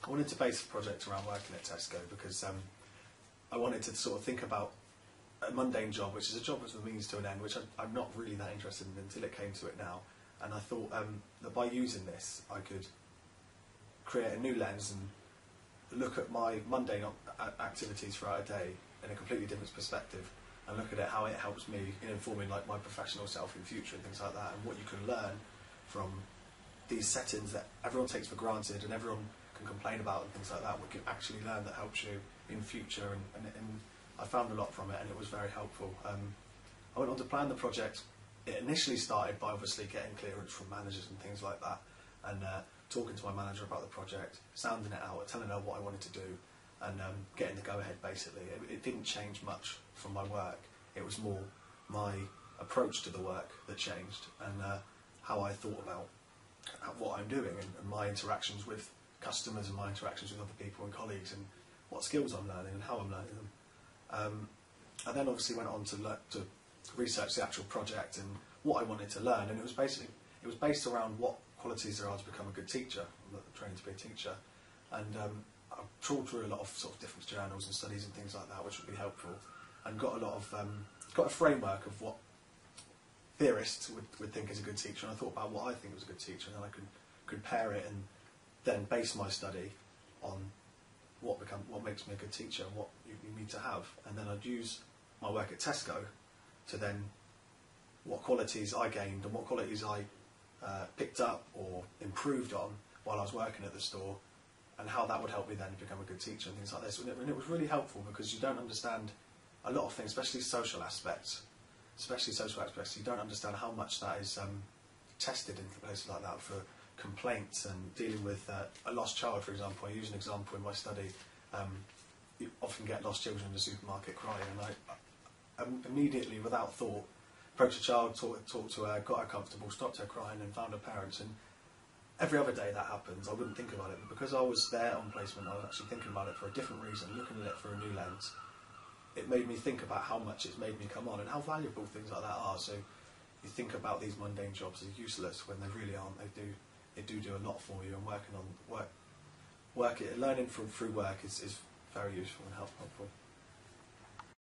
I wanted to base the project around working at Tesco because I wanted to sort of think about a mundane job, which is a job as a means to an end, which I'm not really that interested in until it came to it now. And I thought that by using this, I could create a new lens and look at my mundane activities throughout a day in a completely different perspective, and look at it, how it helps me in informing like my professional self in future and things like that, and what you can learn from these settings that everyone takes for granted and everyone can complain about and things like that. What you can actually learn that helps you in future, and I found a lot from it, and it was very helpful. I went on to plan the project. It initially started by obviously getting clearance from managers and things like that, and talking to my manager about the project, sounding it out, telling her what I wanted to do, and getting the go-ahead basically. It didn't change much from my work. It was more my approach to the work that changed, and how I thought about what I'm doing, and my interactions with customers and my interactions with other people and colleagues, and what skills I'm learning and how I'm learning them. I then obviously went on to research the actual project and what I wanted to learn, and it was based around what qualities there are to become a good teacher, training to be a teacher, and I trawled through a lot of sort of different journals and studies and things like that, which would be helpful, and got a framework of what theorists would think is a good teacher, and I thought about what I think was a good teacher, and then I could compare it and then base my study on what makes me a good teacher and what you need to have, and then I'd use my work at Tesco to then what qualities I gained and what qualities I picked up or improved on while I was working at the store, and how that would help me then become a good teacher and things like this. And it was really helpful because you don't understand a lot of things, especially social aspects. You don't understand how much that is tested in places like that for complaints and dealing with a lost child, for example. I use an example in my study. You often get lost children in the supermarket crying, and I immediately, without thought, approached a child, talked to her, got her comfortable, stopped her crying, and found her parents. And every other day that happens, I wouldn't think about it, but because I was there on placement, I was actually thinking about it for a different reason, looking at it through a new lens. It made me think about how much it's made me come on and how valuable things like that are. So you think about these mundane jobs as useless when they really aren't. They do a lot for you, and working on learning through work is very useful and helpful.